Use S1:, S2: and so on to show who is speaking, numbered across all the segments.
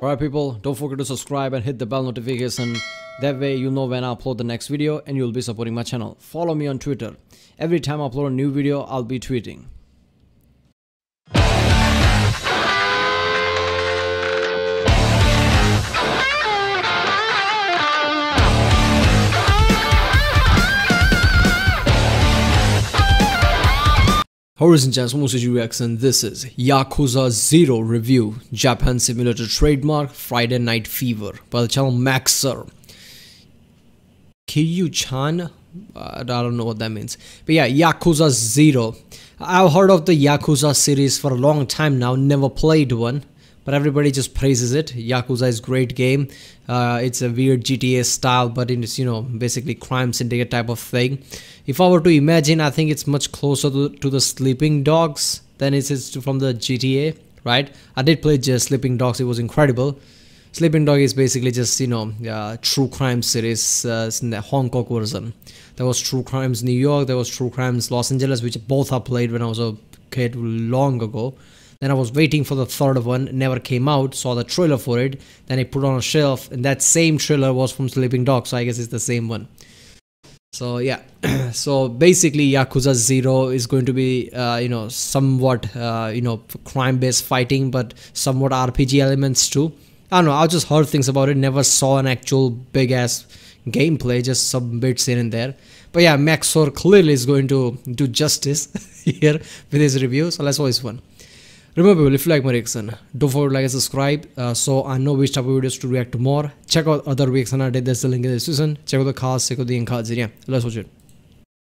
S1: Alright people, don't forget to subscribe and hit the bell notification. That way you'll know when I upload the next video and you'll be supporting my channel. Follow me on Twitter. Every time I upload a new video, I'll be tweeting. Horizon Chance reaction. This is Yakuza 0 review, Japan simulator trademark, Friday Night Fever by the channel Maxer. Kiryu-chan? I don't know what that means. But yeah, Yakuza 0. I've heard of the Yakuza series for a long time now, never played one. But everybody just praises it. Yakuza is a great game. It's a weird GTA style, but it's, basically crime syndicate type of thing. If I were to imagine, I think it's much closer to the Sleeping Dogs than it is from the GTA, right? I did play just Sleeping Dogs. It was incredible. Sleeping Dog is basically just, true crime series in the Hong Kong version. There was True Crimes New York. There was True Crimes Los Angeles, which both I played when I was a kid long ago. Then I was waiting for the third one, never came out, saw the trailer for it, then I put on a shelf, and that same trailer was from Sleeping Dogs, so I guess it's the same one. So yeah, so basically Yakuza 0 is going to be, somewhat, crime-based fighting, but somewhat RPG elements too. I don't know, I just heard things about it, never saw an actual big-ass gameplay, just some bits here and there. But yeah, Maxor clearly is going to do justice here with his review, so let's watch this one. Remember people, if you like my reaction, don't forget to like and subscribe so I know which type of videos to react to more. Check out other reaction I did, there's the link in the description. Check out the cards, check out the cards. Yeah, let's watch it.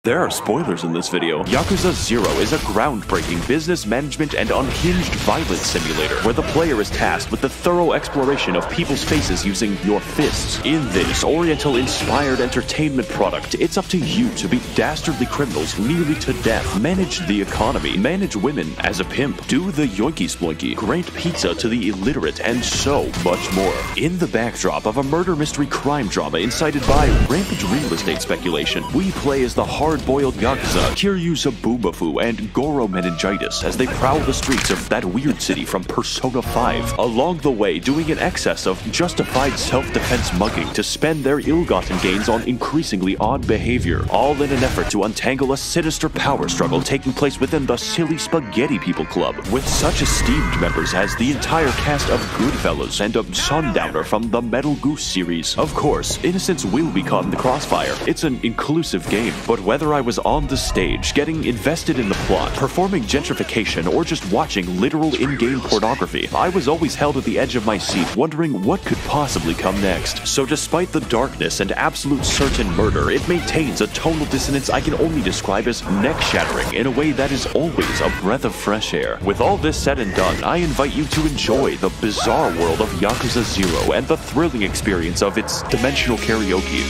S2: There are spoilers in this video. Yakuza 0 is a groundbreaking business management and unhinged violence simulator where the player is tasked with the thorough exploration of people's faces using your fists. In this Oriental-inspired entertainment product, it's up to you to beat dastardly criminals nearly to death, manage the economy, manage women as a pimp, do the yoinky-sploinky, grant pizza to the illiterate, and so much more. In the backdrop of a murder mystery crime drama incited by rampant real estate speculation, we play as the hard-boiled Yakuza, Kiryu Sabumafu, and Garo Meningitis as they prowl the streets of that weird city from Persona 5. Along the way, doing an excess of justified self-defense mugging to spend their ill-gotten gains on increasingly odd behavior, all in an effort to untangle a sinister power struggle taking place within the Silly Spaghetti People Club, with such esteemed members as the entire cast of Goodfellas and a Sundowner from the Metal Goose series. Of course, innocents will be caught in the crossfire. It's an inclusive game, but whether I was on the stage, getting invested in the plot, performing gentrification, or just watching literal in-game pornography, I was always held at the edge of my seat, wondering what could possibly come next. So despite the darkness and absolute certain murder, it maintains a tonal dissonance I can only describe as neck-shattering in a way that is always a breath of fresh air. With all this said and done, I invite you to enjoy the bizarre world of Yakuza 0 and the thrilling experience of its dimensional karaoke.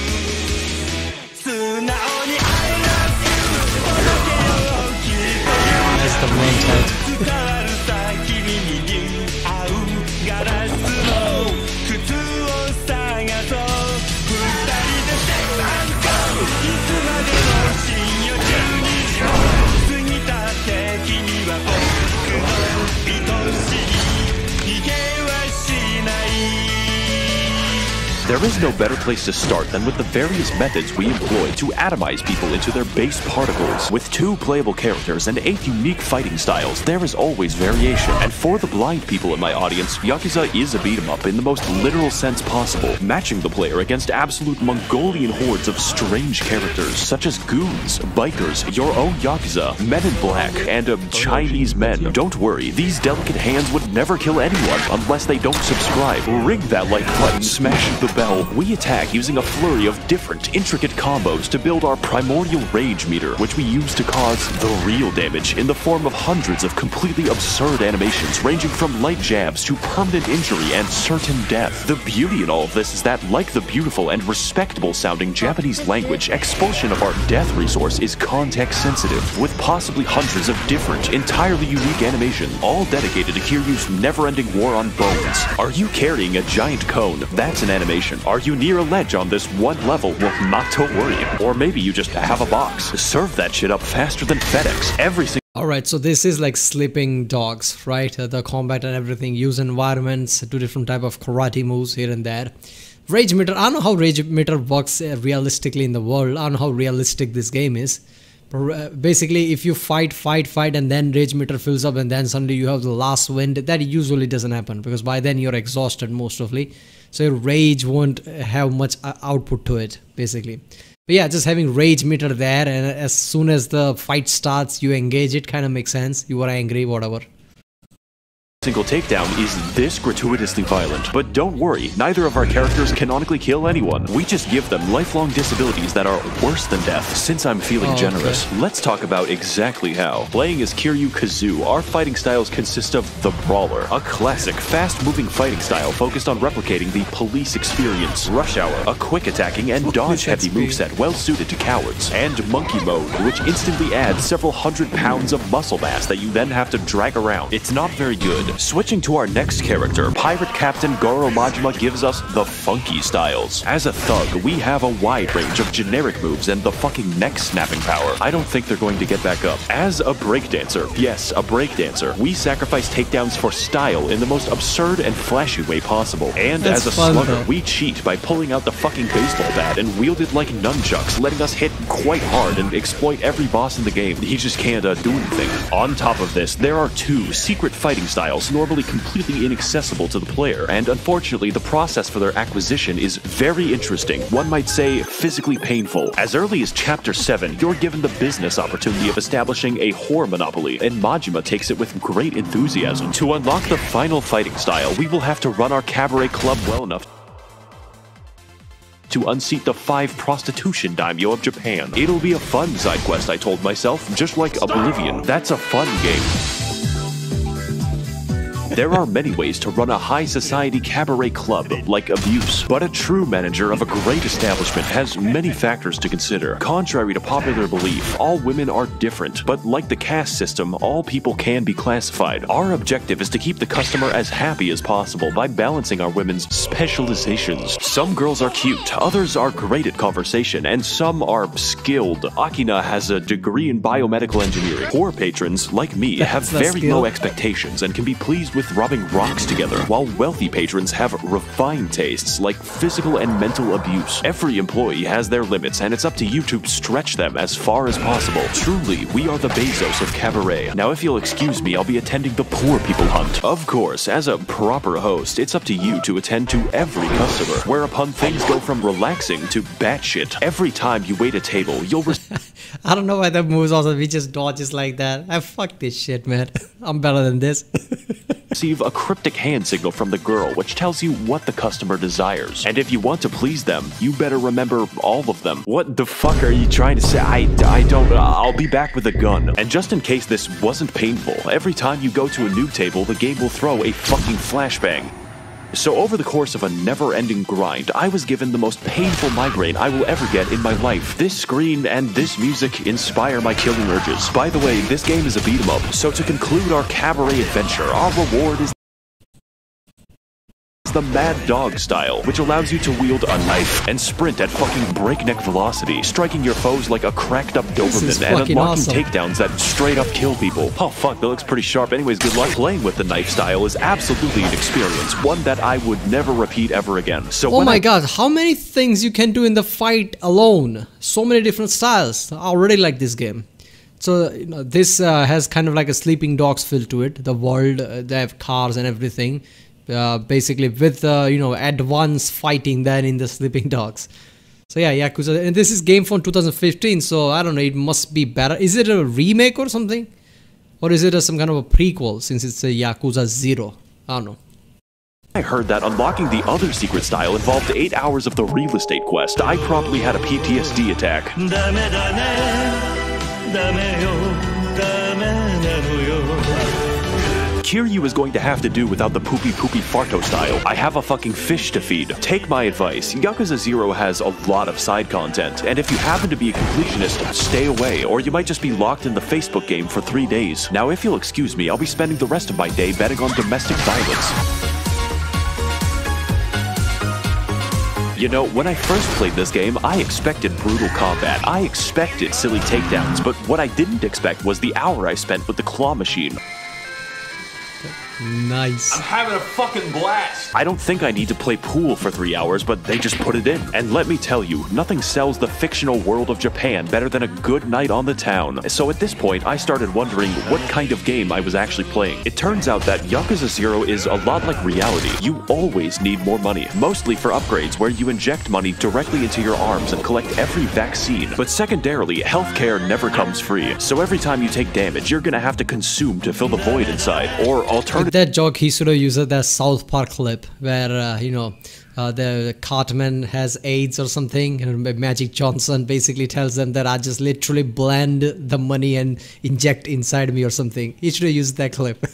S1: The main title.
S2: There is no better place to start than with the various methods we employ to atomize people into their base particles. With 2 playable characters and 8 unique fighting styles, there is always variation. And for the blind people in my audience, Yakuza is a beat-em-up in the most literal sense possible, matching the player against absolute Mongolian hordes of strange characters, such as goons, bikers, your own Yakuza, men in black, and Chinese men. Don't worry, these delicate hands would never kill anyone unless they don't subscribe. Ring that like button, smash the bell. We attack using a flurry of different, intricate combos to build our primordial rage meter, which we use to cause the real damage in the form of hundreds of completely absurd animations ranging from light jabs to permanent injury and certain death. The beauty in all of this is that, like the beautiful and respectable sounding Japanese language, expulsion of our death resource is context sensitive, with possibly hundreds of different, entirely unique animations, all dedicated to Kiryu's never-ending war on bones. Are you carrying a giant cone? That's an animation situation. Are you near a ledge on this one level? Well, not to worry. Or maybe you just have a box. Serve that shit up faster than FedEx. Every single
S1: Alright, so this is like sleeping dogs, right? The combat and everything, use environments, do different type of karate moves here and there. Rage meter, I don't know how rage meter works realistically in the world. I don't know how realistic this game is. But basically, if you fight and then rage meter fills up and then suddenly you have the last wind, that usually doesn't happen because by then you're exhausted mostly. So your rage won't have much output to it, basically. But yeah, just having rage meter there, and as soon as the fight starts, you engage it, kind of makes sense. You are angry, whatever.
S2: Single takedown is this gratuitously violent. But don't worry, neither of our characters canonically kill anyone. We just give them lifelong disabilities that are worse than death. Since I'm feeling generous, let's talk about exactly how. Playing as Kiryu Kazoo, our fighting styles consist of the Brawler, a classic, fast-moving fighting style focused on replicating the police experience. Rush Hour, a quick-attacking and dodge-heavy moveset well-suited to cowards. And Monkey Mode, which instantly adds several hundred pounds of muscle mass that you then have to drag around. It's not very good. Switching to our next character, Pirate Captain Garo Majima gives us the funky styles. As a thug, we have a wide range of generic moves and the fucking neck snapping power. I don't think they're going to get back up. As a breakdancer, yes, a breakdancer, we sacrifice takedowns for style in the most absurd and flashy way possible. And as a slugger, we cheat by pulling out the fucking baseball bat and wield it like nunchucks, letting us hit quite hard and exploit every boss in the game. He just can't do anything. On top of this, there are two secret fighting styles normally completely inaccessible to the player, and unfortunately the process for their acquisition is very interesting, one might say physically painful. As early as Chapter 7, you're given the business opportunity of establishing a whore monopoly, and Majima takes it with great enthusiasm. To unlock the final fighting style, we will have to run our cabaret club well enough to unseat the 5 prostitution daimyo of Japan. It'll be a fun side quest, I told myself, just like Oblivion. That's a fun game. There are many ways to run a high society cabaret club, like abuse, but a true manager of a great establishment has many factors to consider. Contrary to popular belief, all women are different, but like the caste system, all people can be classified. Our objective is to keep the customer as happy as possible by balancing our women's specializations. Some girls are cute, others are great at conversation, and some are skilled. Akina has a degree in biomedical engineering. Poor patrons, like me, have very low expectations and can be pleased with rubbing rocks together, while wealthy patrons have refined tastes like physical and mental abuse. Every employee has their limits, and it's up to you to stretch them as far as possible. Truly, we are the Bezos of cabaret. Now, if you'll excuse me, I'll be attending the poor people hunt. Of course, as a proper host, it's up to you to attend to every customer, whereupon things go from relaxing to batshit. Every time you wait a table, you'll
S1: I don't know why that moves also, we just dodges like that. I fuck this shit, man. I'm better than this.
S2: receive a cryptic hand signal from the girl which tells you what the customer desires. And if you want to please them, you better remember all of them. What the fuck are you trying to say? I don't, I'll be back with a gun. And just in case this wasn't painful, every time you go to a new table, the game will throw a fucking flashbang. So over the course of a never-ending grind, I was given the most painful migraine I will ever get in my life. This screen and this music inspire my killing urges. By the way, this game is a beat-em-up, so to conclude our cabaret adventure, our reward is the Mad Dog style, which allows you to wield a knife and sprint at fucking breakneck velocity, striking your foes like a cracked up Doberman and unlocking takedowns that straight up kill people. Oh fuck, that looks pretty sharp. Anyways, good luck. Playing with the knife style is absolutely an experience, one that I would never repeat ever again. So
S1: oh my god, how many things you can do in the fight alone. So many different styles. I already like this game. So, you know, this has kind of like a Sleeping Dogs feel to it. The world, they have cars and everything. Basically with you know, advanced fighting than in the Sleeping Dogs. So yeah, Yakuza, and this is game from 2015, so I don't know, it must be better. Is it a remake or something, or is it some kind of a prequel since it's a Yakuza 0? I don't know.
S2: I heard that unlocking the other secret style involved 8 hours of the real estate quest. I probably had a PTSD attack. Kiryu is going to have to do without the poopy farto style. I have a fucking fish to feed. Take my advice, Yakuza 0 has a lot of side content, and if you happen to be a completionist, stay away, or you might just be locked in the Facebook game for 3 days. Now if you'll excuse me, I'll be spending the rest of my day betting on domestic violence. You know, when I first played this game, I expected brutal combat. I expected silly takedowns, but what I didn't expect was the hour I spent with the claw machine.
S1: Nice.
S3: I'm having a fucking blast.
S2: I don't think I need to play pool for 3 hours, but they just put it in. And let me tell you, nothing sells the fictional world of Japan better than a good night on the town. So at this point, I started wondering what kind of game I was actually playing. It turns out that Yakuza 0 is a lot like reality. You always need more money, mostly for upgrades where you inject money directly into your arms and collect every vaccine. But secondarily, healthcare never comes free. So every time you take damage, you're gonna have to consume to fill the void inside, or alternatively,
S1: That joke, he should have used that South Park clip where, the Cartman has AIDS or something, and Magic Johnson basically tells them that I just literally blend the money and inject inside me or something. He should have used that clip.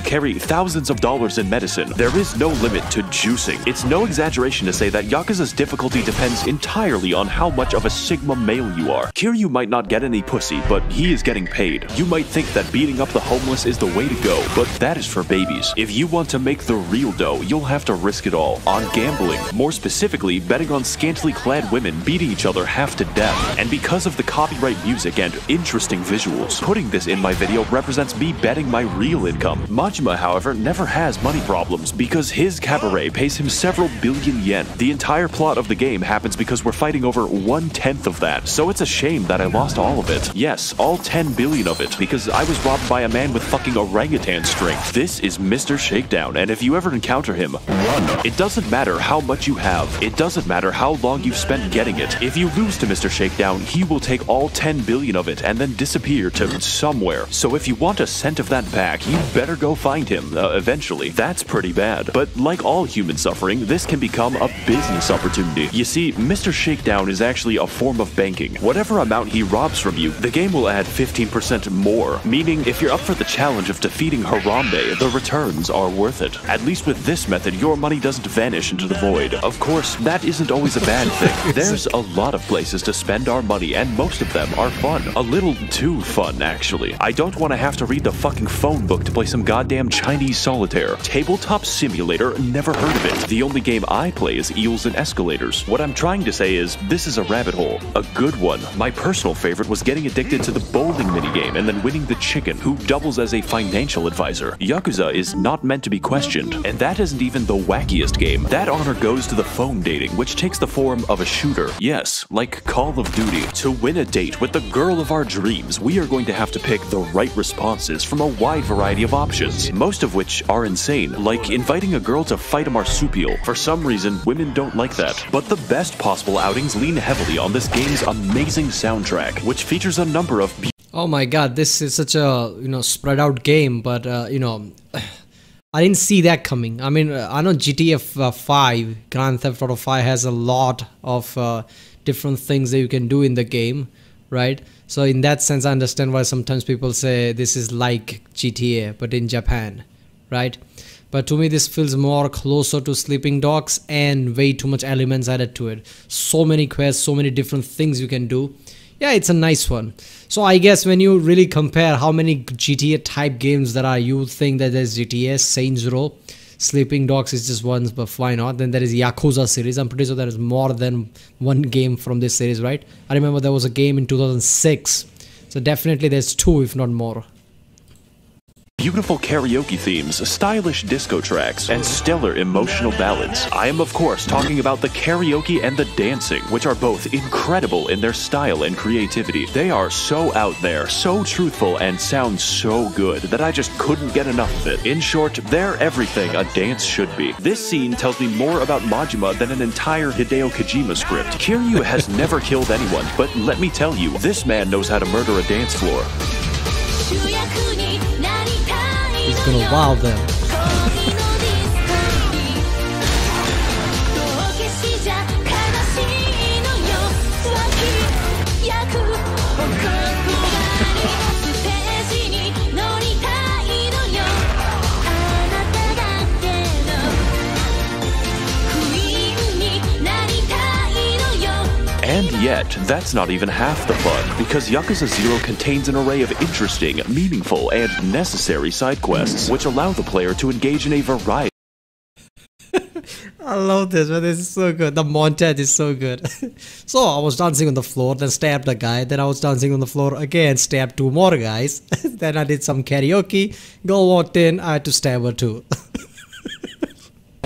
S2: carry thousands of dollars in medicine. There is no limit to juicing. It's no exaggeration to say that Yakuza's difficulty depends entirely on how much of a Sigma male you are. Kiryu might not get any pussy, but he is getting paid. You might think that beating up the homeless is the way to go, but that is for babies. If you want to make the real dough, you'll have to risk it all on gambling. More specifically, betting on scantily clad women beating each other half to death. And because of the copyright music and interesting visuals, putting this in my video represents me betting my real income. Majima, however, never has money problems because his cabaret pays him several billion yen. The entire plot of the game happens because we're fighting over 1/10 of that, so it's a shame that I lost all of it. Yes, all 10 billion of it, because I was robbed by a man with fucking orangutan strength. This is Mr. Shakedown, and if you ever encounter him, run. It doesn't matter how much you have. It doesn't matter how long you've spent getting it. If you lose to Mr. Shakedown, he will take all 10 billion of it and then disappear to somewhere. So if you want a cent of that back, you better go find him, eventually. That's pretty bad. But like all human suffering, this can become a business opportunity. You see, Mr. Shakedown is actually a form of banking. Whatever amount he robs from you, the game will add 15% more, meaning if you're up for the challenge of defeating Harambe, the returns are worth it. At least with this method, your money doesn't vanish into the void. Of course, that isn't always a bad thing. There's a lot of places to spend our money, and most of them are fun. A little too fun, actually. I don't want to have to read the fucking phone book to play some goddamn Chinese solitaire. Tabletop simulator, never heard of it. The only game I play is Eels and Escalators. What I'm trying to say is, this is a rabbit hole. A good one. My personal favorite was getting addicted to the bowling minigame and then winning the chicken, who doubles as a financial advisor. Yakuza is not meant to be questioned, and that isn't even the wackiest game. That honor goes to the phone dating, which takes the form of a shooter. Yes, like Call of Duty. To win a date with the girl of our dreams, we are going to have to pick the right responses from a wide variety of options, most of which are insane, like inviting a girl to fight a marsupial. For some reason, women don't like that. But the best possible outings lean heavily on this game's amazing soundtrack, which features a number of
S1: Oh my god, this is such a, spread out game, but, I didn't see that coming. I mean, I know GTA 5, Grand Theft Auto 5 has a lot of different things that you can do in the game, right? So in that sense, I understand why sometimes people say this is like GTA, but in Japan, right? But to me, this feels more closer to Sleeping Dogs and way too much elements added to it. So many quests, so many different things you can do. Yeah, it's a nice one. So I guess when you really compare how many GTA type games there are, you think that there's GTA, Saints Row, Sleeping Dogs is just one, but why not? Then there is Yakuza series. I'm pretty sure there is more than one game from this series, right? I remember there was a game in 2006. So definitely there's two, if not more.
S2: beautiful karaoke themes, stylish disco tracks, and stellar emotional ballads. I am of course talking about the karaoke and the dancing, which are both incredible in their style and creativity. They are so out there, so truthful, and sound so good that I just couldn't get enough of it. In short, they're everything a dance should be. This scene tells me more about Majima than an entire Hideo Kojima script. Kiryu has never killed anyone, but let me tell you, this man knows how to murder a dance floor.
S1: He's gonna wow them.
S2: And yet, that's not even half the fun, because Yakuza 0 contains an array of interesting, meaningful, and necessary side quests, which allow the player to engage in a variety.
S1: I love this, man. This is so good. The montage is so good. So I was dancing on the floor, then stabbed a guy. Then I was dancing on the floor again, stabbed two more guys. Then I did some karaoke. Girl walked in, I had to stab her too.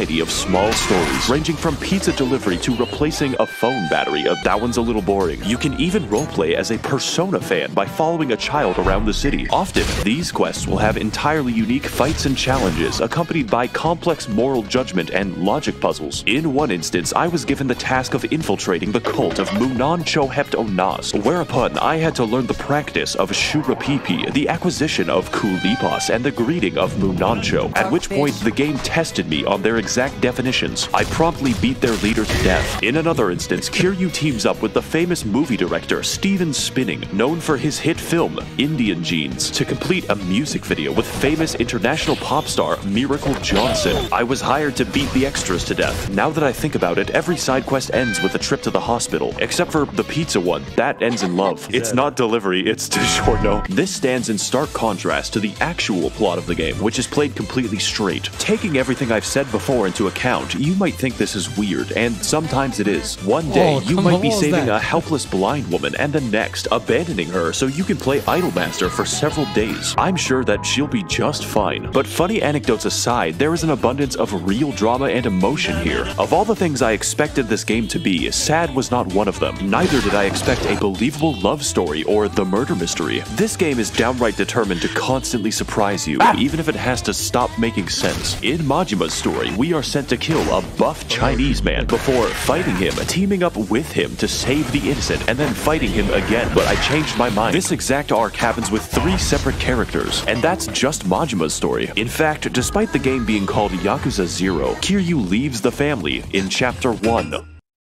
S2: Of small stories ranging from pizza delivery to replacing a phone battery. That one's a little boring. You can even roleplay as a Persona fan by following a child around the city. Often, these quests will have entirely unique fights and challenges accompanied by complex moral judgment and logic puzzles. In one instance, I was given the task of infiltrating the cult of Munancho Heptonas, whereupon I had to learn the practice of Shurapipi, the acquisition of Kulipas, and the greeting of Munancho, at which point the game tested me on their exact definitions. I promptly beat their leader to death. In another instance, Kiryu teams up with the famous movie director Steven Spinning, known for his hit film Indian Jeans, to complete a music video with famous international pop star Miracle Johnson. I was hired to beat the extras to death. Now that I think about it, every side quest ends with a trip to the hospital, except for the pizza one. That ends in love. It's not delivery, it's DiGiorno. This stands in stark contrast to the actual plot of the game, which is played completely straight. Taking everything I've said before into account, you might think this is weird, and sometimes it is. One day, you might be saving a helpless blind woman, and the next, abandoning her so you can play Idolmaster for several days. I'm sure that she'll be just fine. But funny anecdotes aside, there is an abundance of real drama and emotion here. Of all the things I expected this game to be, sad was not one of them. Neither did I expect a believable love story or the murder mystery. This game is downright determined to constantly surprise you, even if it has to stop making sense. In Majima's story, we are sent to kill a buff Chinese man before fighting him, teaming up with him to save the innocent, and then fighting him again. But I changed my mind. This exact arc happens with 3 separate characters, and that's just Majima's story. In fact, despite the game being called Yakuza 0, Kiryu leaves the family in Chapter 1.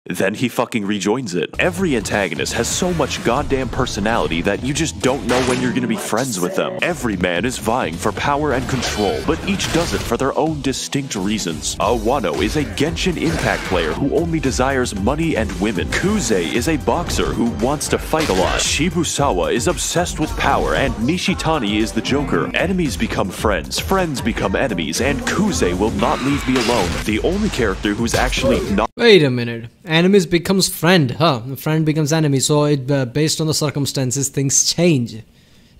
S2: Then he fucking rejoins it. Every antagonist has so much goddamn personality that you just don't know when you're gonna be friends with them. Every man is vying for power and control, but each does it for their own distinct reasons. Awano is a Genshin Impact player who only desires money and women. Kuze is a boxer who wants to fight a lot. Shibusawa is obsessed with power, and Nishitani is the Joker. Enemies become friends, friends become enemies, and Kuze will not leave me alone. The only character who's actually not—
S1: Wait a minute. Enemies becomes friend, huh? Friend becomes enemy, so it based on the circumstances, things change.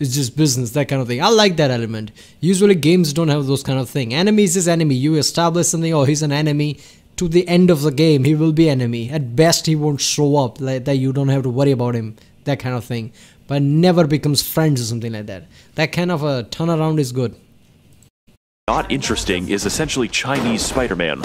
S1: It's just business, that kind of thing. I like that element. Usually games don't have those kind of thing. Enemies is enemy. You establish something, oh, he's an enemy. To the end of the game, he will be enemy. At best, he won't show up, like that. You don't have to worry about him, that kind of thing. But never becomes friends or something like that. That kind of a turnaround is good.
S2: Not interesting is essentially Chinese Spider-Man.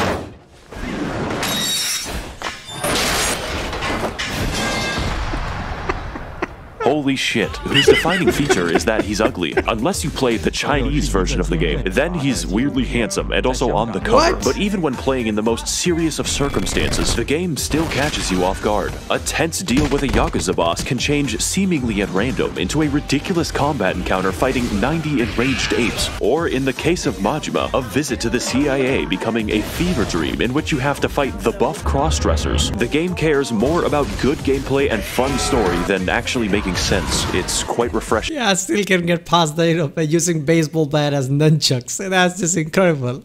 S2: Holy shit. His defining feature is that he's ugly. Unless you play the Chinese version of the game, then he's weirdly handsome and also on the cover. But even when playing in the most serious of circumstances, the game still catches you off guard. A tense deal with a Yakuza boss can change seemingly at random into a ridiculous combat encounter fighting 90 enraged apes. Or in the case of Majima, a visit to the CIA becoming a fever dream in which you have to fight the buff cross-dressers. The game cares more about good gameplay and fun story than actually making sense. It's quite refreshing.
S1: Yeah, I still can get past the, by using baseball bat as nunchucks. That's just incredible.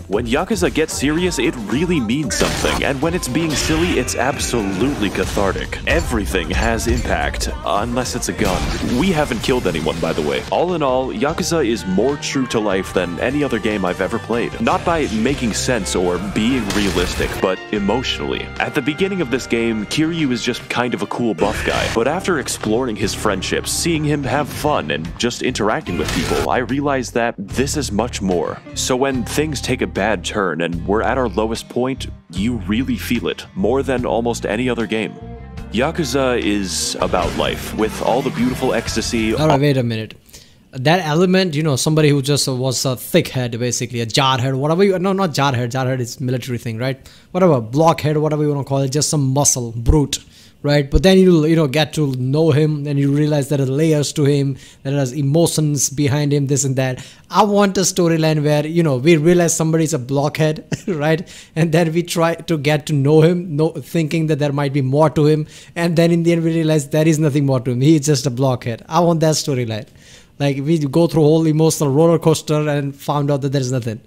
S2: When Yakuza gets serious, it really means something, and when it's being silly, it's absolutely cathartic. Everything has impact, unless it's a gun. We haven't killed anyone, by the way. All in all, Yakuza is more true to life than any other game I've ever played. Not by making sense or being realistic, but emotionally. At the beginning of this game, Kiryu is just kind of a cool buff guy, but after exploring his friendships, seeing him have fun, and just interacting with people, I realized that this is much more. So when things take a bad turn and we're at our lowest point, you really feel it, more than almost any other game. Yakuza is about life, with all the beautiful ecstasy.
S1: Alright, wait a minute. That element, you know, somebody who just was a thick head, basically, a jarhead, whatever you, no, not jarhead, jarhead is military thing, right? Whatever, blockhead, whatever you want to call it, just some muscle, brute. Right, but then you know get to know him, and you realize there are layers to him, there are emotions behind him, this and that. I want a storyline where, you know, we realize somebody's a blockhead, right, and then we try to get to know him, thinking that there might be more to him, and then in the end we realize there is nothing more to him. He is just a blockhead. I want that storyline. Like we go through a whole emotional roller coaster and found out that there is nothing.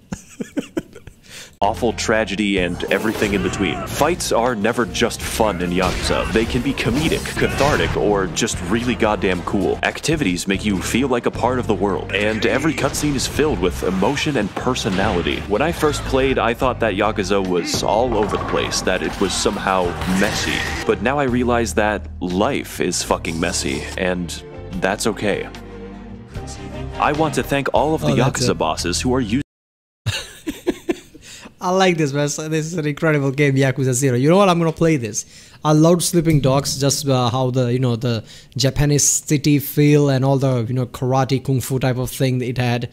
S2: awful tragedy, and everything in between. Fights are never just fun in Yakuza. They can be comedic, cathartic, or just really goddamn cool. Activities make you feel like a part of the world, and every cutscene is filled with emotion and personality. When I first played, I thought that Yakuza was all over the place, that it was somehow messy. But now I realize that life is fucking messy, and that's okay. I want to thank all of the Yakuza bosses who are using.
S1: I like this, man. This is an incredible game, Yakuza 0. You know what? I'm gonna play this. I loved Sleeping Dogs, just how the the Japanese city feel and all the karate kung fu type of thing it had.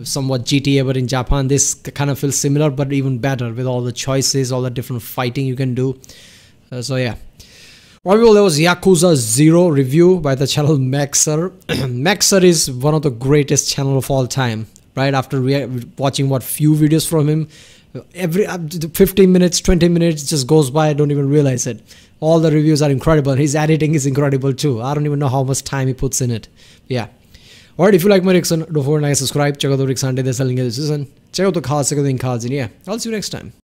S1: Somewhat GTA, but in Japan, this kind of feels similar, but even better with all the choices, all the different fighting you can do. So yeah. Well, people, there was Yakuza 0 review by the channel Maxer. Maxer is one of the greatest channel of all time. Right after watching few videos from him, every 15 minutes 20 minutes just goes by. I don't even realize it. All the reviews are incredible. His editing is incredible too. I don't even know how much time he puts in it. Yeah. Alright, if you like my reaction, don't forget to subscribe. Check out the Rick Sunday. There's a link in the description. Check out the cards. Check out the cards. And yeah, I'll see you next time.